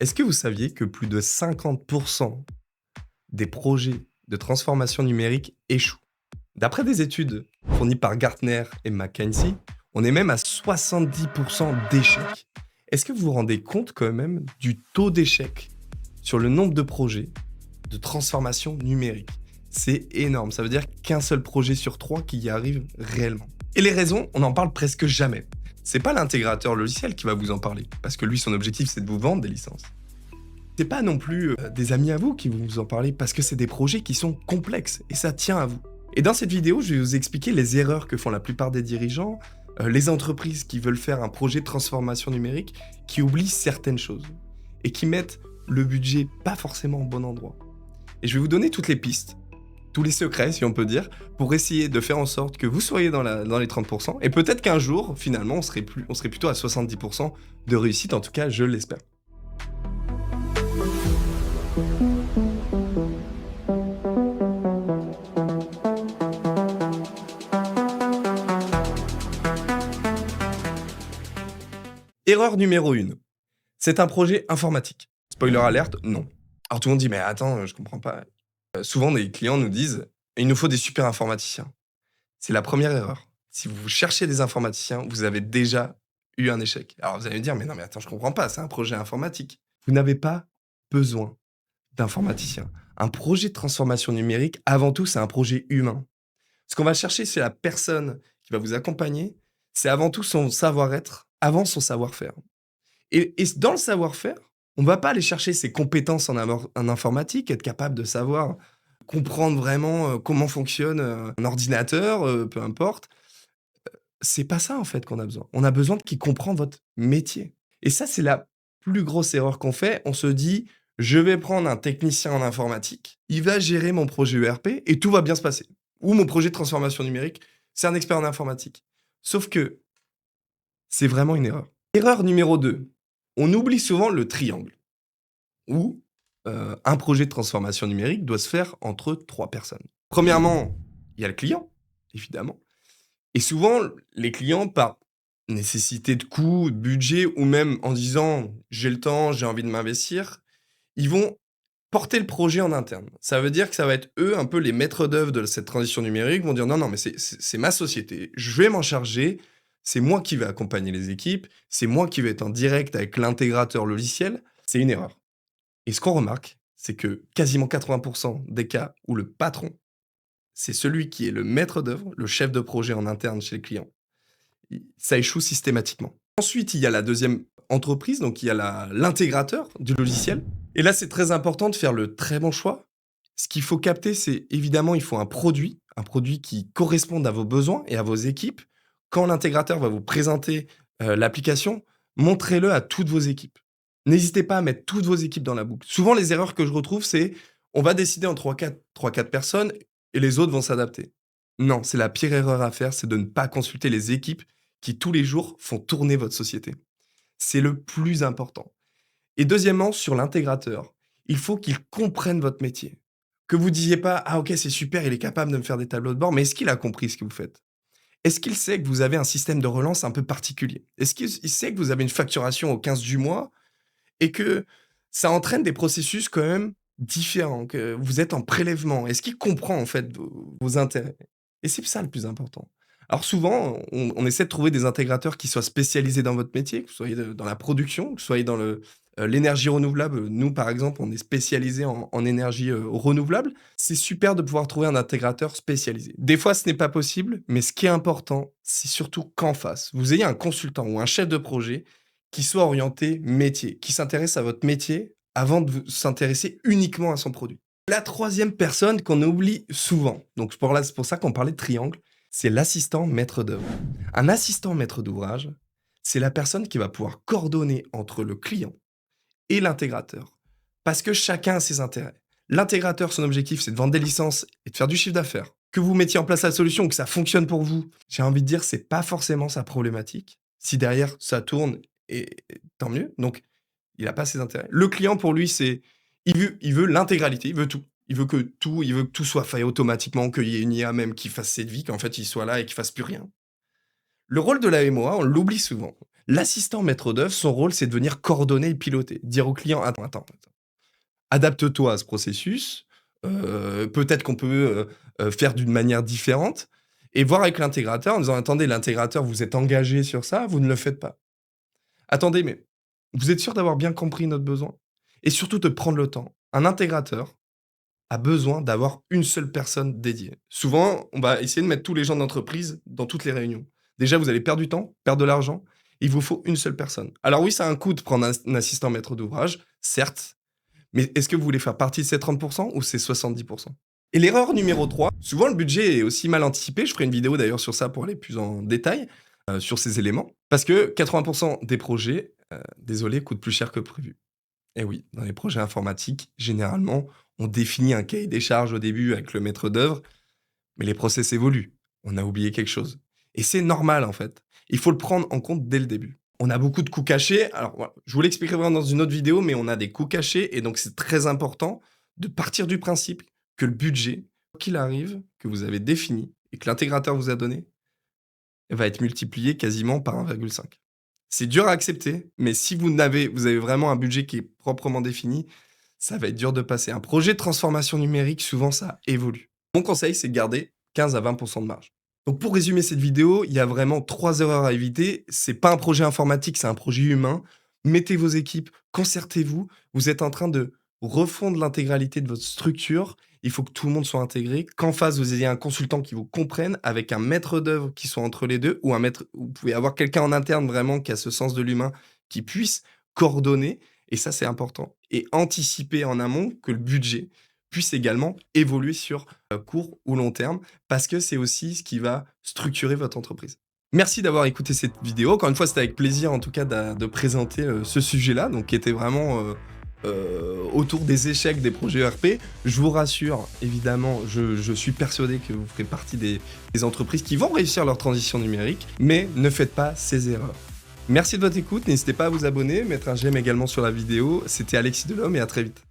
Est-ce que vous saviez que plus de 50% des projets de transformation numérique échouent? D'après des études fournies par Gartner et McKinsey, on est même à 70% d'échecs. Est-ce que vous vous rendez compte quand même du taux d'échec sur le nombre de projets de transformation numérique? C'est énorme, ça veut dire qu'un seul projet sur trois qui y arrive réellement. Et les raisons, on n'en parle presque jamais. C'est pas l'intégrateur logiciel qui va vous en parler, parce que lui, son objectif, c'est de vous vendre des licences. C'est pas non plus des amis à vous qui vont vous en parler, parce que c'est des projets qui sont complexes, et ça tient à vous. Et dans cette vidéo, je vais vous expliquer les erreurs que font la plupart des dirigeants, les entreprises qui veulent faire un projet de transformation numérique, qui oublient certaines choses, et qui mettent le budget pas forcément au bon endroit. Et je vais vous donner toutes les pistes, tous les secrets, si on peut dire, pour essayer de faire en sorte que vous soyez dans les 30%, et peut-être qu'un jour, finalement, on serait plutôt à 70% de réussite, en tout cas, je l'espère. Erreur numéro 1. C'est un projet informatique. Spoiler alerte, non. Alors tout le monde dit: «Mais attends, je comprends pas». Souvent des clients nous disent: «Il nous faut des super informaticiens». C'est la première erreur. Si vous cherchez des informaticiens, vous avez déjà eu un échec. Alors vous allez me dire: «Mais non, mais attends, je comprends pas, c'est un projet informatique». Vous n'avez pas besoin d'informaticiens. Un projet de transformation numérique, avant tout, c'est un projet humain. Ce qu'on va chercher, c'est la personne qui va vous accompagner, c'est avant tout son savoir-être, avant son savoir-faire. Et dans le savoir-faire, on va pas aller chercher ses compétences en informatique, être capable de savoir comprendre vraiment, comment fonctionne, un ordinateur, peu importe. C'est pas ça, en fait, qu'on a besoin. On a besoin qu'il comprend votre métier. Et ça, c'est la plus grosse erreur qu'on fait. On se dit: «Je vais prendre un technicien en informatique, il va gérer mon projet ERP et tout va bien se passer. Ou mon projet de transformation numérique, c'est un expert en informatique». Sauf que c'est vraiment une erreur. Erreur numéro 2, on oublie souvent le triangle où, un projet de transformation numérique doit se faire entre 3 personnes. Premièrement, il y a le client, évidemment. Et souvent, les clients, par nécessité de coût, de budget ou même en disant: «J'ai le temps, j'ai envie de m'investir», ils vont porter le projet en interne. Ça veut dire que ça va être eux, un peu les maîtres d'œuvre de cette transition numérique, vont dire: «Non, non, mais c'est ma société, je vais m'en charger, c'est moi qui vais accompagner les équipes, c'est moi qui vais être en direct avec l'intégrateur logiciel». C'est une erreur. Et ce qu'on remarque, c'est que quasiment 80% des cas où le patron, c'est celui qui est le maître d'œuvre, le chef de projet en interne chez le client, ça échoue systématiquement. Ensuite, il y a la deuxième entreprise, donc il y a l'intégrateur du logiciel. Et là, c'est très important de faire le très bon choix. Ce qu'il faut capter, c'est évidemment, il faut un produit qui corresponde à vos besoins et à vos équipes. Quand l'intégrateur va vous présenter l'application, montrez-le à toutes vos équipes. N'hésitez pas à mettre toutes vos équipes dans la boucle. Souvent, les erreurs que je retrouve, c'est on va décider en trois quatre personnes et les autres vont s'adapter. Non, c'est la pire erreur à faire, c'est de ne pas consulter les équipes qui, tous les jours, font tourner votre société. C'est le plus important. Et deuxièmement, sur l'intégrateur, il faut qu'il comprenne votre métier. Que vous disiez pas: «Ah OK, c'est super, il est capable de me faire des tableaux de bord», mais est-ce qu'il a compris ce que vous faites? Est-ce qu'il sait que vous avez un système de relance un peu particulier? Est-ce qu'il sait que vous avez une facturation au 15 du mois et que ça entraîne des processus quand même différents, que vous êtes en prélèvement? Est-ce qu'il comprend en fait vos intérêts? Et c'est ça le plus important. Alors souvent, on essaie de trouver des intégrateurs qui soient spécialisés dans votre métier, que vous soyez dans la production, que vous soyez dans l'énergie renouvelable. Nous, par exemple, on est spécialisé en énergie renouvelable. C'est super de pouvoir trouver un intégrateur spécialisé. Des fois, ce n'est pas possible, mais ce qui est important, c'est surtout qu'en face, vous ayez un consultant ou un chef de projet qui soit orienté métier, qui s'intéresse à votre métier avant de s'intéresser uniquement à son produit. La troisième personne qu'on oublie souvent, donc c'est pour ça qu'on parlait de triangle, c'est l'assistant maître d'œuvre. Un assistant maître d'ouvrage, c'est la personne qui va pouvoir coordonner entre le client et l'intégrateur. Parce que chacun a ses intérêts. L'intégrateur, son objectif, c'est de vendre des licences et de faire du chiffre d'affaires. Que vous mettiez en place la solution, que ça fonctionne pour vous, j'ai envie de dire, c'est pas forcément sa problématique. Si derrière ça tourne, et tant mieux. Donc, il a pas ses intérêts. Le client, pour lui, c'est il veut l'intégralité, il veut tout. Il veut que tout soit fait automatiquement, qu'il y ait une IA même qui fasse cette vie, qu'en fait, il soit là et qu'il fasse plus rien. Le rôle de la MOA, on l'oublie souvent. L'assistant maître d'œuvre, son rôle, c'est de venir coordonner et piloter. Dire au client: attends, adapte-toi à ce processus, peut-être qu'on peut, faire d'une manière différente» et voir avec l'intégrateur en disant: «Attendez, l'intégrateur, vous êtes engagé sur ça, vous ne le faites pas. Attendez, mais vous êtes sûr d'avoir bien compris notre besoin?» et surtout de prendre le temps. Un intégrateur a besoin d'avoir une seule personne dédiée. Souvent, on va essayer de mettre tous les gens de l'entreprise dans toutes les réunions. Déjà, vous allez perdre du temps, perdre de l'argent. Il vous faut une seule personne. Alors oui, ça a un coût de prendre un assistant maître d'ouvrage, certes, mais est-ce que vous voulez faire partie de ces 30% ou ces 70%? Et l'erreur numéro 3, souvent le budget est aussi mal anticipé. Je ferai une vidéo d'ailleurs sur ça pour aller plus en détail sur ces éléments. Parce que 80% des projets, désolé, coûtent plus cher que prévu. Et oui, dans les projets informatiques, généralement, on définit un cahier des charges au début avec le maître d'œuvre, mais les process évoluent. On a oublié quelque chose. Et c'est normal, en fait. Il faut le prendre en compte dès le début. On a beaucoup de coûts cachés. Alors, voilà, je vous l'expliquerai vraiment dans une autre vidéo, mais on a des coûts cachés. Et donc, c'est très important de partir du principe que le budget, quoi qu'il arrive, que vous avez défini et que l'intégrateur vous a donné, va être multiplié quasiment par 1,5. C'est dur à accepter, mais si vous avez vraiment un budget qui est proprement défini, ça va être dur de passer. Un projet de transformation numérique, souvent, ça évolue. Mon conseil, c'est de garder 15 à 20% de marge. Donc, pour résumer cette vidéo, il y a vraiment 3 erreurs à éviter. C'est pas un projet informatique, c'est un projet humain. Mettez vos équipes, concertez-vous. Vous êtes en train de refondre l'intégralité de votre structure. Il faut que tout le monde soit intégré, qu'en face, vous ayez un consultant qui vous comprenne, avec un maître d'œuvre qui soit entre les deux, ou un maître, vous pouvez avoir quelqu'un en interne vraiment qui a ce sens de l'humain, qui puisse coordonner, et ça c'est important. Et anticiper en amont que le budget puisse également évoluer sur court ou long terme, parce que c'est aussi ce qui va structurer votre entreprise. Merci d'avoir écouté cette vidéo. Encore une fois, c'était avec plaisir en tout cas de présenter ce sujet-là, donc qui était vraiment autour des échecs des projets ERP. Je vous rassure, évidemment, je suis persuadé que vous ferez partie des entreprises qui vont réussir leur transition numérique, mais ne faites pas ces erreurs. Merci de votre écoute, n'hésitez pas à vous abonner, mettre un j'aime également sur la vidéo. C'était Alexis Delhomme et à très vite.